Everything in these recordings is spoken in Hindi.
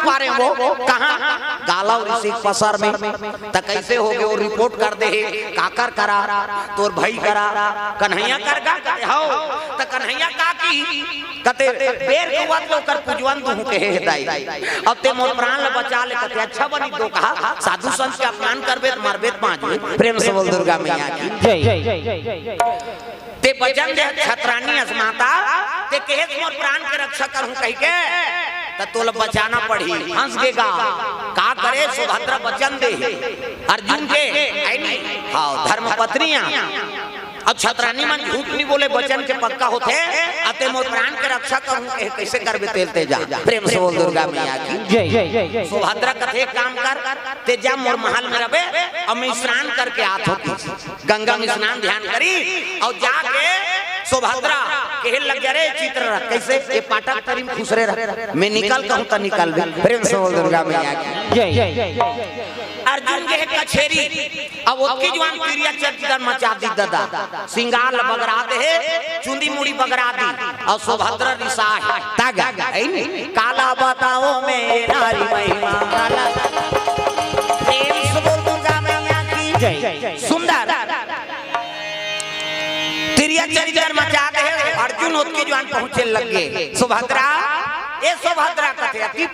पा रहे वो कहाँ गाला ऋषि पसर में त कैसे हो गए वो रिपोर्ट कर दे काकर करा तोर भाई करा कन्हैया कर गा हो त कन्हैया का की कते बेर हुआ तो कर पूजवन दू के हे दाई अब ते मोर प्राण ल बचा ले कते अच्छा बनी दो कहा साधु संत के अपमान करबे त मरबे पांच प्रेम से बोल दुर्गा मैया की जय ते बचन दे छतरानी असमाता ते कहे मोर प्राण के रक्षा करहूं कह के त तोल बचाना पड़ी हंस गेगा का करे सुभद्रा बचन दे अर्जुन के आई नहीं हां धर्मपत्नियां अब छतरानी मन झूठ नहीं बोले वचन के पक्का होते अते मोर प्राण के रक्षा करूं कैसे करबे तेलते जा प्रेम से बोल दुर्गा मैया की जय सुभद्रा कथे काम कर ते जा मोर महल में रबे अब मैं स्नान करके आत होती गंगा में स्नान ध्यान करी और जाके सुभद्रा कहे लग जा रे चित्र रख कैसे ये पाटक तरीम खुश रह मैं निकल कहूं त निकल प्रेम से बोल दुर्गा मैया की जय अर्जुन के कछेरी अब ओकी जवान क्रिया चर्चित मचा दी दादा सिंगार बगरा दे चुंदी मुड़ी बगरा दी और सुभद्रा रिसा है तागा काला बताओ मेरी महिमा प्रेम से बोल दुर्गा मैया की जय सुंदर क्रिया चर्चित मचा दे अर्जुन ओकी जवान पहुंचे लगे सुभद्रा ए सुभद्रा कथे अति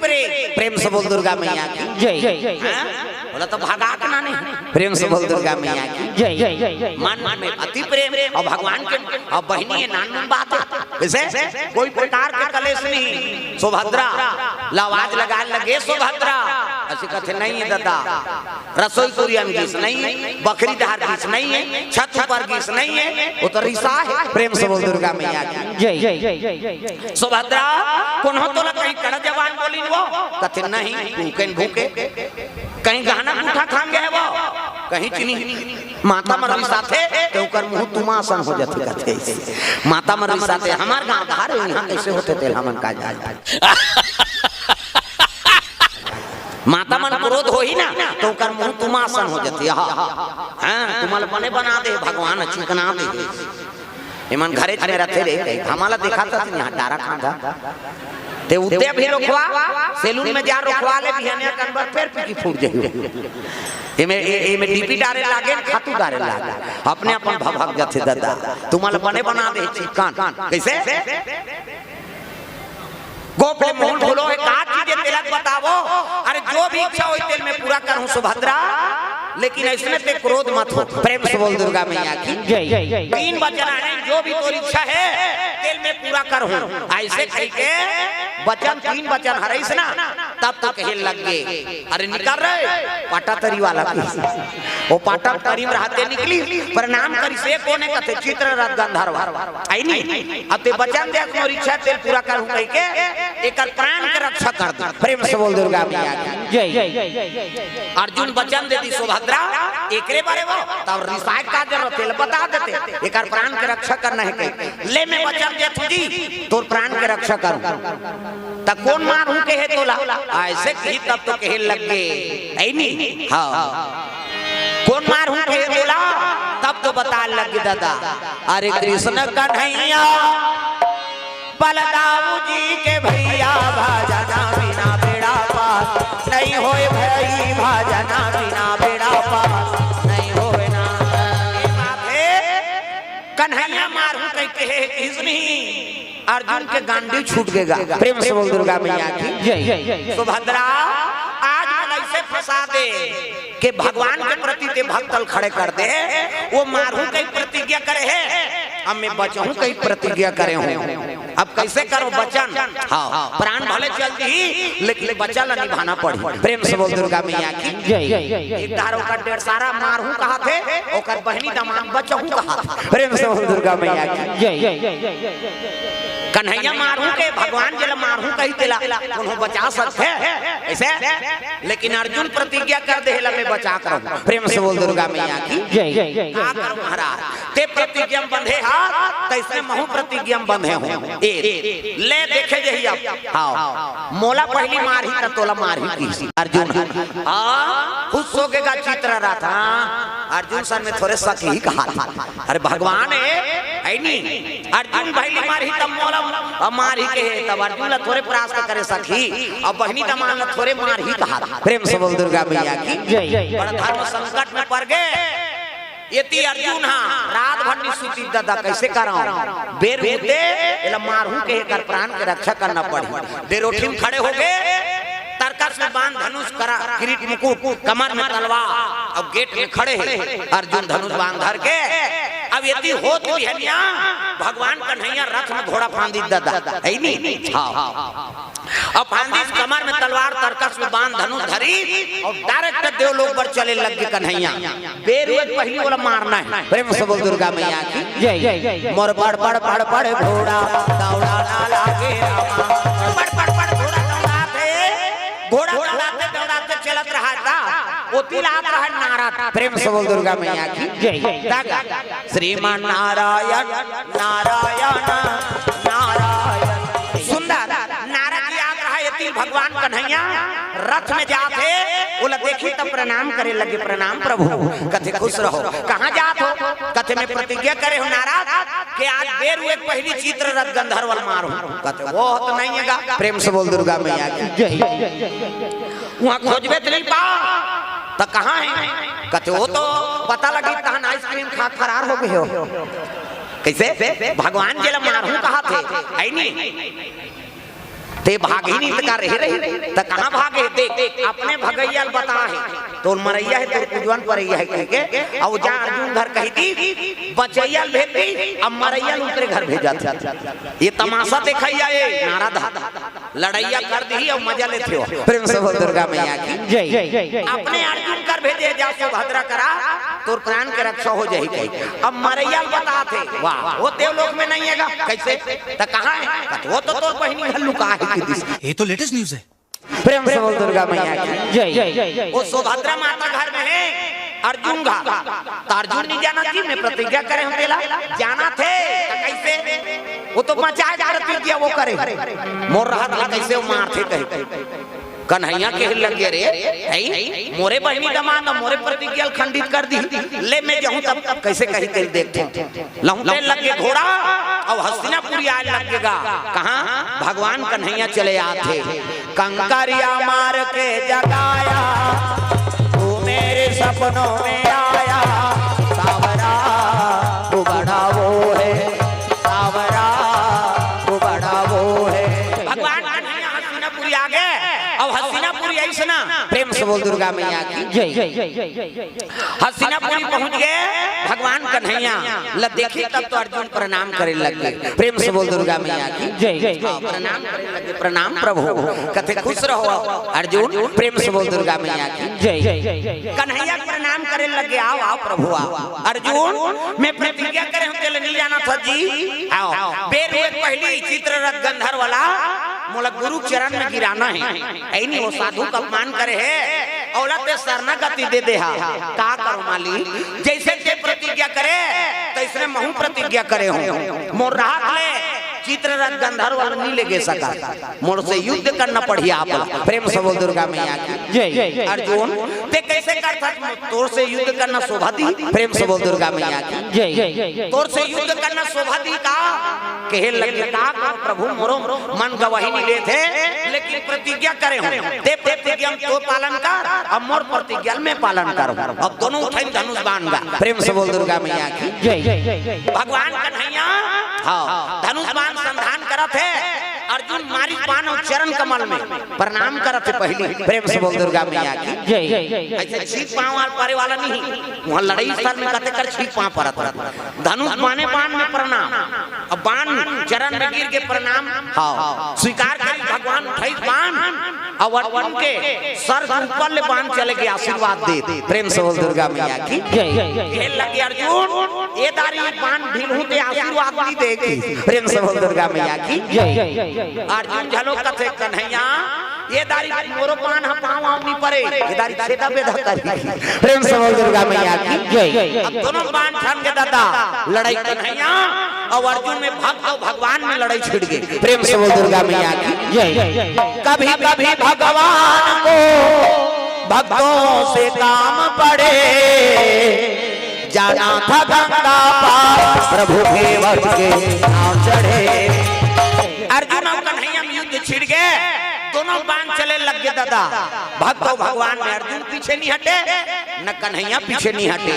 प्रेम से बोल दुर्गा मैया की जय बोला तो भागा ना नहीं प्रेम से बोल दुर्गा मैया की जय मन में अति प्रेम और भगवान के और बहनी है नान बात कैसे कोई प्रकार के कलेश नहीं सुभद्रा आवाज लगा लगे सुभद्रा ऐसे कथे नहीं है दादा रसोई सूर्य में गीस नहीं है बकरी दहार गीस नहीं है छत पर गीस नहीं है वो तो रिसा है प्रेम से बोल दुर्गा मैया की जय सुभद्रा कौन हो तो कहीं कड़ा जवान बोली वो कथे नहीं भूखे भूखे कहीं गहना मुठा खाम गए वो कहीं चीनी माता मरवी साथे तो कर मुंह तुमासन हो जाते कथे माता मरवी साथे हमार गांव धार यहां कैसे होते थे हमन का जा माता मन क्रोध हो ही ना तो कर मुंह तुमासन हो जाती हां तुमल बने बना दे भगवान चिकना दे इमन घरे में रहते रे हमारा देखा था यहां डारा खांदा ते उते भी रोकवा सैलून में जा रोकवा ले बिहनिया कनबर पैर पीकी फूट जाई एमे डीपी डारे लागे खातू डारे लागे अपने अपन भभक जाते दादा तुमल बने बना दे चिकन कैसे गोपले मुंह खोलो एक आध चीजें तिलक बतावो अरे जो भी इच्छा हो तेल में पूरा करूं सुभद्रा लेकिन इसमें ते क्रोध मत हो प्रेम से बोल दुर्गा मैया की जय तीन वचन है जो भी तोरी इच्छा है तेल में पूरा करूं ऐसे कह के वचन तीन वचन हरइस ना तब तो कहे लग गए अरे निकल रहे पाटा तरी वाला वो पाटा तरी में रहते निकली प्रणाम करी से कोने कथे चित्र रथ गंधर्व आई नहीं अब ते वचन दे तोरी इच्छा तेल पूरा करूं कह के एकर प्राण के रक्षा कर दे प्रेम से बोल दुर्गा मैया की जय अर्जुन वचन दे दी सुभद्रा एकरे बारे वो तब रिसाई का जरूरत है बता देते एकर प्राण के रक्षा करना है कह ले मैं वचन दे तुझी तोर प्राण के रक्षा करूं त कौन मारूं कहे तोला ऐसे कही तब तो कहे लग गए आई नहीं हां कौन मारूं कहे तोला तब तो बता लग दादा अरे कृष्ण कन्हैया बलदाऊ जी के भैया भाजना बिना बेड़ा पार नहीं होए भई भाजना बिना बेड़ा पार नहीं होए ना माथे कन्हैया मारू कह के इसनी अर्जुन के गांडी छूट गएगा प्रेम से बोल दुर्गा मैया की जय सुभद्रा आज मन ऐसे फंसा दे कि भगवान के प्रति ते भक्तल खड़े कर दे वो मारू कई प्रतिज्ञा करे है अब मैं बचाऊं कई प्रतिज्ञा करे हूं अब कैसे करो वचन हाँ प्राण भले चलती ही लेकिन वचन निभाना पड़ी प्रेम से बोल दुर्गा मैया की जय एक दारो का डेढ़ सारा मारू कहा थे ओकर बहनी दमाद बचाऊं कहा प्रेम से बोल दुर्गा मैया की जय कन्हैया मारू के भगवान जल मारू कही तेला उन्हों बचा सकते ऐसे लेकिन अर्जुन प्रतिज्ञा कर दे मैं बचा करूं प्रेम से बोल दुर्गा मैया की जय महाराज ते प्रतिज्ञा बंधे हाथ कैसे महु प्रतिज्ञा बंधे हो ले देखे जही अब हां मोला पहली मारही त तोला मारही की अर्जुन खुश होगेगा चित्र रथ। अर्जुन सर में थोड़े शक ही कहा था, अरे भगवान है नहीं अर्जुन भाई मार ही तब मोला मार ही के तब अर्जुन थोड़े प्रयास करे सखी और बहनी दमान थोड़े मार ही कहा था। प्रेम से बोल दुर्गा मैया की जय। बड़ा धर्म संकट में पड़ गए यति अर्जुन रात भर निसूती दादा कैसे कराऊं बेर होते एला मारू के कर प्राण के रक्षा करना पड़ी। देरोठी में खड़े हो गए तरकस में बांध धनुष करा किरीट मुकुट कमर में तलवार और गेट में खड़े हैं अर्जुन धनुष बांध धर के। अब यदि हो तो हनिया भगवान कन्हैया रथ में घोड़ा फांदी दादा है नहीं अब फांदी कमर में तलवार तरकस में बांध धनुष धरी और डायरेक्ट देवलोक पर चले लग गए कन्हैया। बेर पहली वाला मारना है। प्रेम से बोल दुर्गा मैया की जय। मोर पड़ पड़ पड़ पड़ घोड़ा दौड़ा ना लागे पड़ पड़ पड़ घोड़ा दौड़ाते दौड़ाते चलत रहा था ओती लात रहा नारा। प्रेम से बोल दुर्गा मैया की जय। श्रीमान नारायण नारायण नारायण सुंदर नारा की याद रहा यति भगवान कन्हैया रथ में जाते बोला देखी तब प्रणाम करे लगे। प्रणाम प्रभु कथे खुश रहो कहाँ जात हो कथे में प्रतिज्ञा करे हो नाराज कि आज बेर हुए पहली चित्र रथ गंधर्व मारू कथे वो तो नहीं है। प्रेम से बोल दुर्गा मैया की जय। वहाँ खोजबे तो नहीं पाओ तो कहाँ है कथे वो तो पता लगी तहन आइसक्रीम खा फरार हो गए हो। कैसे भगवान जल मारू कहा थे है नहीं ते भाग ही नहीं तका रहे तो कहाँ भागे देख अपने भगैया बता है तो मरैया है तो पूजवन परैया है कह के और जा अर्जुन घर कही थी बचैया भेजी अब मरैया उनके घर भेजा था। ये तमाशा देखैया ये नारद लड़ैया कर दी और मजा लेते हो। प्रेम से बोल दुर्गा मैया की जय। अपने अर्जुन कर भेजे जा सुभद्रा करा तो प्राण के रक्षा हो जाएगी। अब मरैया बता थे वाह वो देवलोक में नहीं है कैसे तो कहाँ है वो तो तोर बहनी घर लुका है। ये तो लेटेस्ट न्यूज़ है। प्रेम से बोल दुर्गा मैया की जय। वो सुभद्रा माता घर में है अर्जुन घा तो अर्जुन नहीं जाना थी मैं प्रतिज्ञा करे हम तेला जाना थे कैसे वो तो मचाए जा प्रतिज्ञा वो करे मोर रहा था कैसे वो मारते कहे कन्हैया के लग गए रे मोरे बहनी दमाद मोरे प्रतिज्ञा खंडित कर दी ले मैं जाऊं तब कैसे कही कही देखते लहुटे लग गए घोड़ा और हस्तिनापुरी आज लगेगा कहाँ भगवान कन्हैया चले आते कंकरिया मार के जगाया तू मेरे सपनों में आया सावरा तू बड़ा वो है सावरा तू बड़ा वो है। भगवान कन्हैया हस्तिनापुरी आ गए अब हस्तिनापुरी ऐसे ना। प्रेम से बोल दुर्गा मैया की जय। हस्तिनापुरी पहुंच गए भगवान कन्हैया ल देखी तब तो अर्जुन प्रणाम करे लगे। प्रेम से बोल दुर्गा मैया की जय। प्रणाम करे लगे प्रणाम प्रभु कथे खुश रहो अर्जुन। प्रेम से बोल दुर्गा मैया की जय। कन्हैया प्रणाम करे लगे आओ आओ प्रभु आओ अर्जुन मैं प्रतिज्ञा करे हम तेल नहीं जाना था जी आओ बेर हुए पहली चित्र रथ गंधर्व वाला मोला गुरु चरण में गिराना है ऐ नहीं वो साधु का अपमान करे है औलत शरणा गति दे दे का करो माली जैसे जे प्रतिज्ञा करे तैसे महू प्रतिज्ञा करे हो मोर राहत ले चित्र रथ गंधर्व नहीं लेगे सका मोर से युद्ध करना पड़ी आप। प्रेम से बोल दुर्गा मैया की जय। अर्जुन ते कैसे करता तोर से युद्ध करना शोभा दी। प्रेम से बोल दुर्गा मैया की जय। तोर से युद्ध करना शोभा दी का कहे लगे का प्रभु मोरो मन गवाही नहीं ले थे लेकिन प्रतिज्ञा करे हो ते प्रतिज्ञा तो पालन कर अब मोर प्रतिज्ञा में पालन करो अब दोनों उठाई धनुष बांधगा। प्रेम से बोल दुर्गा मैया की जय। भगवान कन्हैया हाँ धनुष बांध संधान करत है अर्जुन मारी पान और चरण कमल में प्रणाम करत है पहली। प्रेम से बोल दुर्गा मैया की जय। ऐसे छीक पांव वाल पारे वाला नहीं वहाँ लड़ाई स्थल में कते कर छीक पांव परत धनुष माने बाण में प्रणाम अब बाण चरण में गिर के प्रणाम हाँ स्वीकार कर भगवान उठाई बाण और अर्जुन के सर ऊपर ले बाण चले गए आशीर्वाद दे। प्रेम से बोल दुर्गा मैया की जय। लगे अर्जुन ये दारी बाण ढील होते आशीर्वाद नहीं देगी। प्रेम से बोल दुर्गा मैया की जय। अर्जुन झलो कथे कन्हैया ये दारी मोरो पान हम पाँव नहीं पड़े ये दारी छेदा बेदा करी। प्रेम से बोल दुर्गा मैया की जय। अब दोनों बाण ठान के दादा लड़ाई कन्हैया और अर्जुन में भक्त और भगवान में लड़ाई छिड़ गई। प्रेम से बोल दुर्गा मैया की जय। कभी कभी भगवान को भक्तों से काम पड़े, जाना था गंगा पार, प्रभु के वश के नाम चढ़े। अर्जुन और कन्हैया में युद्ध छिड़ गए, दोनों बाण चले लग गए दादा। भक्तो भगवान में अर्जुन पीछे नहीं हटे, न कन्हैया पीछे नहीं हटे,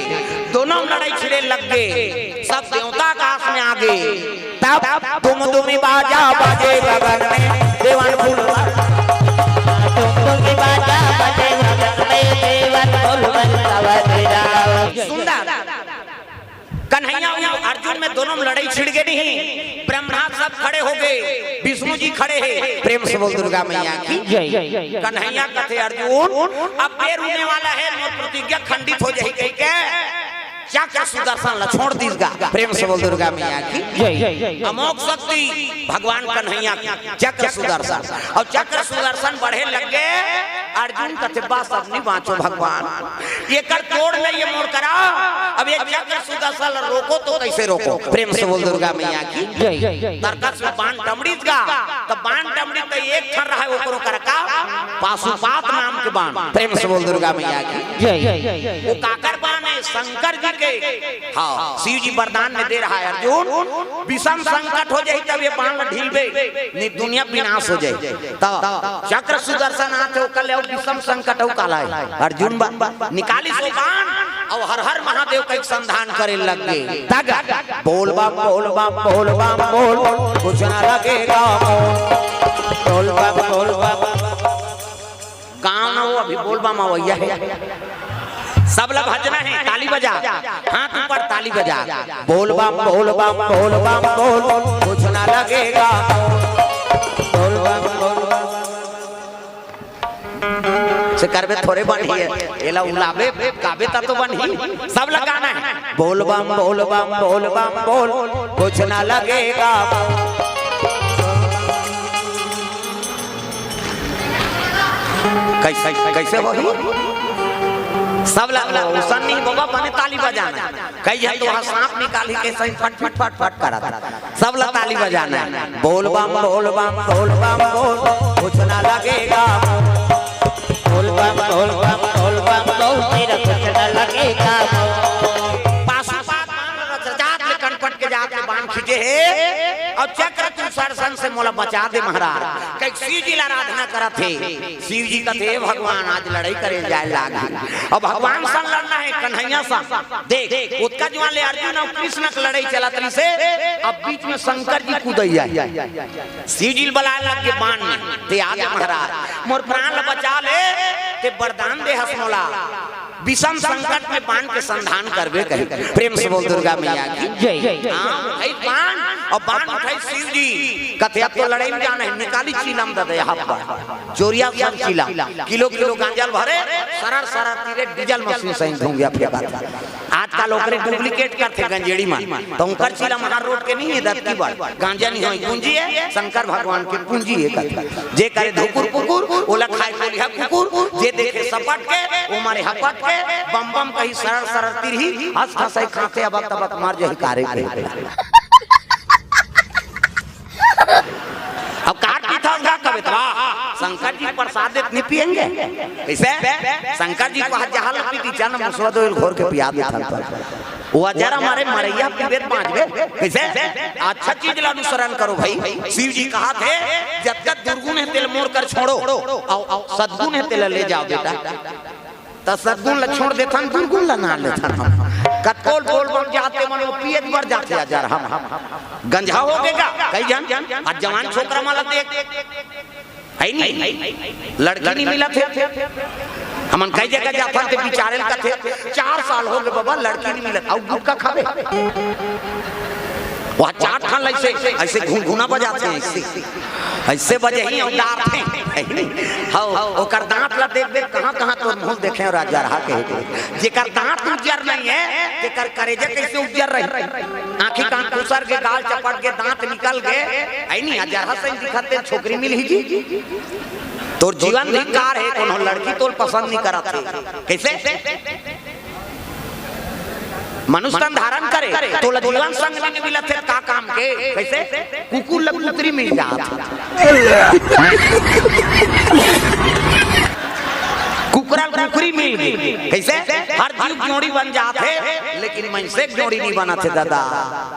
दोनों लड़ाई छिड़े लग गए। सब देवता आकाश में आ गए, तब तुम बाजा बाजे गगन में, देवन फूल तुम बाजा बाजे गगन में, देवन फूल सुंदर। कन्हैया अर्जुन में दोनों लड़ाई छिड़ गई नहीं, ब्रह्मा सब खड़े हो गए, विष्णु जी खड़े हैं, प्रेम से बोल दुर्गा मैया की जय। कन्हैया कथे अर्जुन अब पैर होने वाला है, मोर प्रतिज्ञा खंडित हो जाएगी, कह के चक्र सुदर्शन ला छोड़ दीजिएगा, प्रेम से बोल दुर्गा मैया की जय। अमोघ शक्ति भगवान कन्हैया चक्र सुदर्शन, और चक्र सुदर्शन बढ़े लग गए। अर्जुन कथे बात सब नहीं बाँचो भगवान, ये कर तोड़ नहीं, ये मोड़ करा, अब ये चक्र सुदर्शन रोको तो कैसे रोको, प्रेम से बोल दुर्गा मैया की जय। तरकस में बाण टमड़ीज गा, तब बाण टमड़ी तो एक ठर रहा है, वो करो करका पाशुपात नाम के बाण, प्रेम से बोल दुर्गा मैया की जय। वो काकर बाण है शंकर जी के, हाँ शिव जी वरदान में दे रहा है अर्जुन, विषम संकट हो जाए तब ये बाण ढीलबे नहीं, दुनिया विनाश हो जाए। तब चक्र सुदर्शन आते हो कल विषम संकट हो काला है, अर्जुन निकाली सो बाण और हर हर महादेव का एक संधान करे लग गए। तग बोल बम बोल बम बोल बम बोल, कुछ ना लगेगा बोल बम बोल बम। गाँव ना वो अभी बोल बम आवैया है, सब लोग भजना है, ताली बजा, हाथ ऊपर ताली बजा, बोल बम बोल बम बोल बम बोल, कुछ ना लगेगा बोल बम बोल बम। से करबे थोड़े बनी है, एला उलाबे काबे ता तो बनी, सब लगाना है, बोल बम बोल बम बोल बम बोल, कुछ ना लगेगा। कैसे कैसे हो सब सन्नी बाबा बने ताली बजाना, कई है तो सांप निकाली के सही फट फट फट फट करा था, सब लोग ताली बजाना है, बोल बम बोल बम बोल बम बोल, कुछ ना लगेगा बोल बम बोल बम बोल बम बोल, मेरा कुछ ना लगेगा। पाशुपात जात ले कनपट के जात ले बाण खींचे है, और चक्र सुदर्शन से मोला बचा दे महाराज, कई शिव जी आराधना करा थे, शिव जी का थे भगवान आज लड़ाई करे जाए लागी, और भगवान संग लड़ना है कन्हैया सा देख उत्का जुआ ले अर्जुन और कृष्ण की लड़ाई चला तरी से, अब बीच में शंकर जी कूदैया, शिव जी बुला लग के बाण में ते आगे महाराज मोर प्राण बचा ले, ते वरदान दे हसमोला, विषम संकट में बाण के संधान करबे कही, प्रेम से बोल दुर्गा मैया की जय। हां बाण और बाण उठाई शिव जी कथे अब तो लड़ाई में जाना है, निकाली चीलम दे दे हाथ चोरिया सब चीलम, किलो किलो गांजल भरे, सरर सरर तीरे डीजल मशीन सही धूंगिया फेंका। आजकल ओकरे डुप्लीकेट करते गंजेड़ी में, तो उनकर चीलम हर रोड के नहीं है, दत की बात गांजा नहीं होई, पूंजी है शंकर भगवान की पूंजी है कथे, जे करे धुकुर कुकुर ओला खाए बोलिया कुकुर, जे देखे सपट के ओ मारे हपट के, बम बम कहीं सरर सरर तिरही हंस हंसाई खाते अब तब मार जही कारे के। अब काट की था क्या कबे तो शंकर जी प्रसाद देत नहीं पिएंगे कैसे, शंकर जी को जहां लगती थी जन्म मुसवा दो घोर के पिया देता, वो जरा हमारे मरैया पीबे पांचवे कैसे, अच्छा चीज ला अनुसरण करो भाई। शिव जी कहा थे जब तक दुर्गुण है तिल मोड़ कर छोड़ो, सद्गुण है तिल ले जाओ बेटा, तो सद्गुण ला छोड़ देता दुर्गुण ला ना लेता, हम कतकोल बोल बोल जाते मन पियत बढ़ जाते हजार हम गंजा हो गएगा कई जन, आज जवान छोकरा माला देख है नहीं, लड़की नहीं मिला थे, हमन कई जगह जाता थे बिचारे का थे 4 साल हो गए बाबा लड़की नहीं मिला, और गुटका खावे वहाँ 4 ठान ऐसे ऐसे घुना बजाते हैं, ऐसे बजे ही और डार थे हां ओकर दांत ला देख देख कहां तो मुंह देखे और राजा रहा के, जेकर दांत उज्जर नहीं है तेकर करेजे कैसे उज्जर रही, आंखी कान कुसर के गाल चपट के दांत निकल गए है नहीं, हजार से दिखते छोकरी मिल ही जी, तो जीवन धिक्कार है, कोनो लड़की तो पसंद नहीं करा थे कैसे, मनुष्य तन धारण करे तो जीवन संग नहीं मिला थे का काम के कैसे, कुकुर लकुतरी मिल जात कुकरा कुकरी मिल गई। कैसे हर जीव जोड़ी बन जाते लेकिन मनसे जोड़ी नहीं बना थे दादा।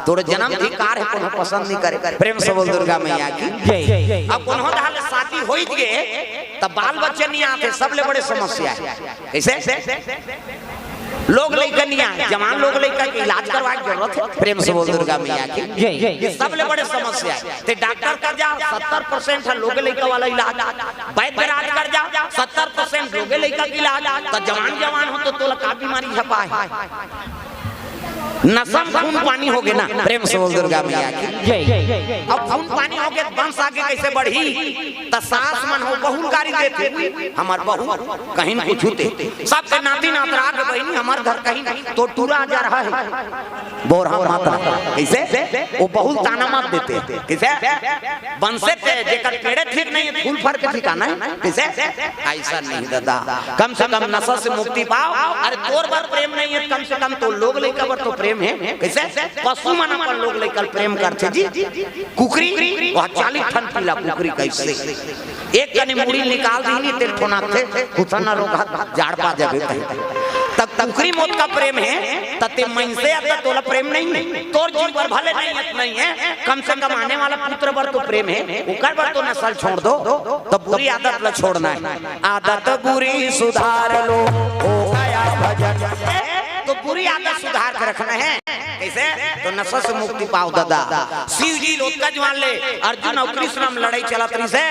तोर जन्म धिकार है कोनो पसंद नहीं करे। प्रेम से बोल दुर्गा मैया की जय। अब कोनो दाल शादी होई गए तब बाल बच्चे नहीं आते, सबले बड़े समस्या है। कैसे लोग लइकनिया जवान लोग लइका के इलाज करवाए जरूरत है। प्रेम से बोल दुर्गा मैया की जय। ये सबले बड़े समस्या है। ते डॉक्टर कर जा 70% है लोग लइका वाला इलाज, वैद्य राज कर जा 70% लोग लइका के इलाज। तो जवान हो तो तोला का बीमारी छपा है। नसम खून पानी हो गए ना। प्रेम से बोल दुर्गा मैया की जय। अब खून पानी हो गए वंश आगे कैसे बढ़ी? त सास मन हो बहुल गाड़ी देते हमार बहू कहीं न कुछ होते सबके नाती नातरा के बहनी हमार घर कहीं तो टूरा जा रहा है बोरा माता। कैसे वो बहुल ताना मत देते। कैसे वंशे पे जेकर पेड़े ठीक नहीं है फूल फर के ठिकाना है। कैसे ऐसा नहीं दादा, कम से कम नशा से मुक्ति पाओ। अरे तोर बार प्रेम नहीं है कम से कम तो लोग लेकर बर तो प्रेम है। कैसे पशु मन पर लोग लेकर प्रेम करते जी। कुकरी वह 40 टन पीला कुकरी कैसे एक कनी मुड़ी निकाल दी तेल ठोना थे खुसना रोगा झाड़ पा जाबे तब कुकरी मौत का प्रेम है। तते मन से अब तोला प्रेम नहीं है। तोर जीव पर भले नहीं है कम से कम आने वाला पुत्र पर तो प्रेम है। ओकर पर तो नस्ल छोड़ दो तो बुरी आदत ल छोड़ना है। आदत बुरी सुधार लो हो गया भजन। तो बुरी आदत सुधार कर रखना है। कैसे तो नशा से मुक्ति पाओ दादा। शिव जी लोटका जवान ले अर्जुन और कृष्ण में लड़ाई चला तरी से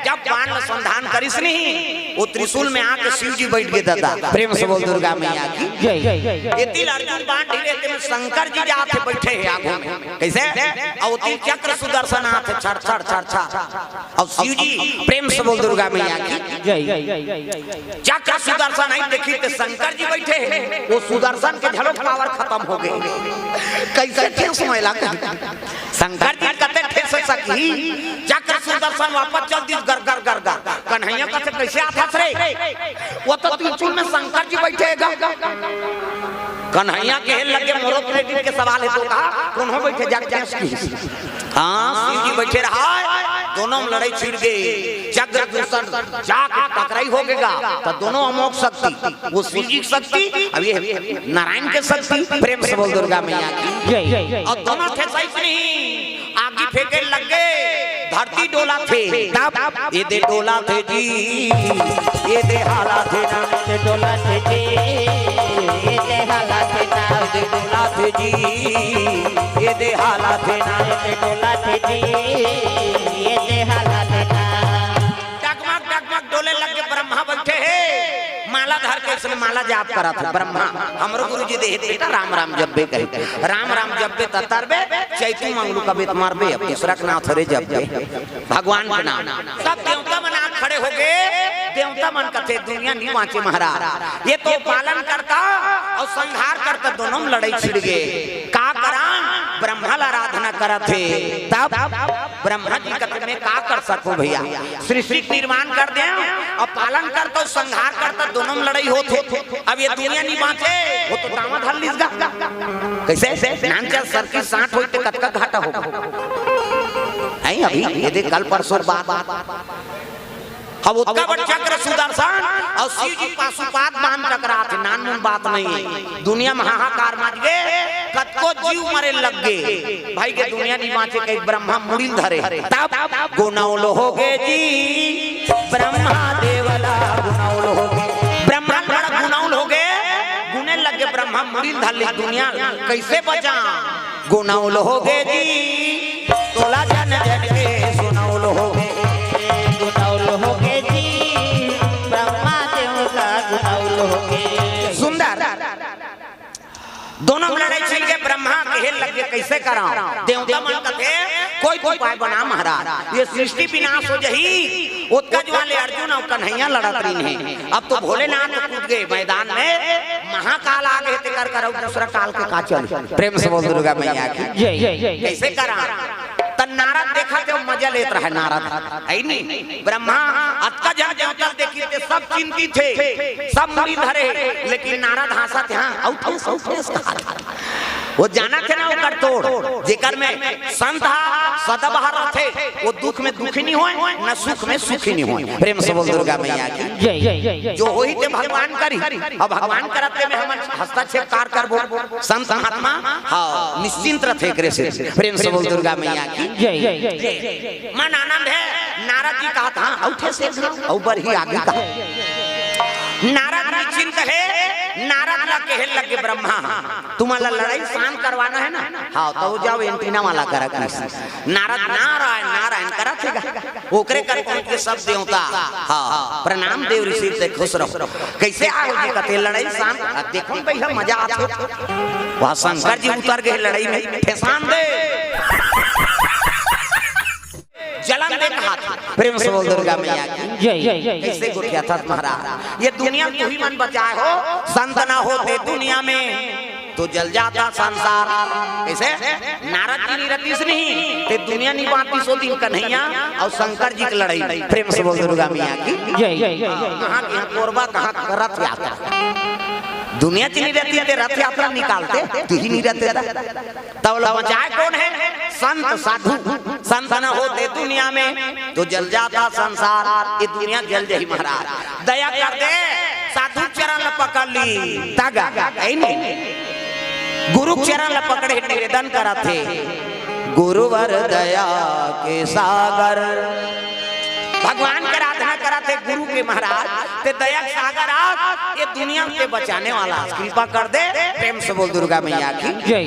जब बाण संधान करिस नहीं वो त्रिशूल में आके शिव जी बैठ गए दादा। प्रेम से बोल दुर्गा मैया की जय। ये तिल अर्जुन बाण ढीले में शंकर जी जाते बैठे हैं आगू में। कैसे और तिल चक्र सुदर्शन आते छड़ छड़ छड़ छड़ और शिव जी प्रेम से बोल दुर्गा मैया की जय। चक्र सुदर्शन आई देखी तो शंकर जी बैठे हैं वो सुदर्शन के झलक पावर खत्म हो गए। कैसे ठेस महिला शंकर जी कते ठेस सकी चक्र सुदर्शन वापस चल दी गर गर गर गर कन्हैया का से कैसे आता रे वो तो त्रिशूल में शंकर जी बैठेगा। कन्हैया के लगे मोरो क्रेडिट के सवाल है तो कहा कौन हो बैठे जाके हां शिव जी बैठे रहा दोनों में लड़ाई छिड़ गई। चक्र दूषण जाके टकराई हो गएगा तो दोनों अमोघ शक्ति वो शिव जी की शक्ति अब ये नारायण के शक्ति। प्रेम से बोल दुर्गा मैया की जय। और दोनों थे सही नहीं आगे फेंके लग गए धरती डोला थे तब ये दे डोला थे जी ये दे हाला थे ना ये डोला थे जी ये दे हाला थे ना ये डोला थे जी ये दे हाला थे ना ये डोला थे जी ये दे हाला थे ना। डगमग डगमग डोले लग के ब्रह्मा बैठे हैं माला धर के इसने माला जाप करा था ब्रह्मा। हमरो गुरुजी दे बेटा राम राम जब्बे कहे राम राम जब्बे ततरबे चैतू मंगलू कबे मारबे अब तीसरा का नाम थरे जब्बे भगवान का नाम। सब देवता मन आंख खड़े हो गए। देवता मन कथे दुनिया नहीं बाँचे महाराज ये तो पालन करता और संहार करता दोनों में लड़ाई छिड़ गए। का करा ब्रह्मा ला आराधना करा थे तब ब्रह्मा जी कथे में का कर सको भैया सृष्टि निर्माण कर दे और पालन करता और संहार करता दोनों में लड़ाई होते। अब ये दुनिया नहीं बाँचे वो तो दामा धर लिसगा कैसे नानचल सर की 60 होई ते कतका घाटा होगा नहीं अभी ये देख कल परसों बात अब उसका बड़ चक्र सुदर्शन और शिव जी पाशुपात बांध टकरा थे नानमुन बात नहीं है। दुनिया में हाहाकार मच गए कतको जीव मरे लग गए भाई के दुनिया नहीं बाँचे कई ब्रह्मा मुड़ी धरे तब गुनाउल हो गए जी ब्रह्मा देवला गुनाउल हो गए ब्रह्मा बड़ा गुनाउल हो गए गुने लग गए ब्रह्मा मुड़ी धर दुनिया कैसे बचा गुनाउल हो गए जी तोला जन जन के सुनाउल हो गए गुनाउल हो गए जी ब्रह्मा देवता गुनाउल हो गए। सुंदर दोनों लड़ाई छिड़ गए ब्रह्मा कहे लगे कैसे कराऊं देवता मन कथे कोई उपाय बना महाराज ये सृष्टि विनाश हो जही उत्कज वाले अर्जुन और कन्हैया लड़त रही हैं। अब तो भोलेनाथ कूद गए मैदान में महाकाल आ गए ते कर कर दूसरा काल के का चल। प्रेम से बोल दुर्गा मैया की जय। कैसे करा तन नारद देखा तो मजा लेत रहा नारद है नहीं ब्रह्मा अत्का जन देवता देखी थे सब चिंतित थे सब मुड़ी धरे लेकिन नारद हंसा थे हाँ वो जाना थे ना ओकर तोड़ जेकर में संत सदाबहार थे, वो दुख में दुखी नहीं होए न सुख में सुखी नहीं होए। प्रेम से बोल दुर्गा मैया की जय। जो होई ते भगवान करी, अब भगवान करते में हम हस्तक्षेप कार करबो संत महात्मा हां निश्चिंत रहे करे से। प्रेम से बोल दुर्गा मैया की जय। मन आनंद है। नारद जी कहा था उठे से ऊपर ही आगे का नारद निश्चिंत है। नारद ला कहे लगे ब्रह्मा तुम्हारा लड़ाई शांत करवाना है ना, हाँ तो जाओ एंटीना वाला करा कृष्ण। नारद नारायण नारायण करा थे ओकरे कर के सब देवता हाँ प्रणाम देव ऋषि से खुश रहो। कैसे आओ जी कते लड़ाई शांत देखो भैया मजा आते। वहां शंकर जी उतर गए लड़ाई में ठेसान दे जलन दे कहा था। प्रेम से बोल दुर्गा मैया की जय। कैसे गुठिया था महाराज ये दुनिया तू ही मन बचाए हो, संत ना होते दुनिया में तो जल जाता संसार। कैसे नारद जी निरतीस नहीं ते दुनिया नहीं बांटी सो दिन कन्हैया और शंकर जी की लड़ाई। प्रेम से बोल दुर्गा मैया की जय। कहां की कोरबा कहां रथ यात्रा दुनिया चली रहती है, रथ यात्रा निकालते तू ही नहीं रहते। तब बचाए कौन है? संत साधु। संत न होते दुनिया में तो जल जाता संसार। ये दुनिया जल जाही महाराज दया कर दे। साधु चरण पकड़ ली तागा नहीं गुरु चरण पकड़े निवेदन करा थे गुरुवर दया के सागर। भगवान का आराधना करा थे गुरु के महाराज ते दया सागर आज ये दुनिया से बचाने वाला कृपा कर दे। प्रेम से बोल दुर्गा मैया की जय।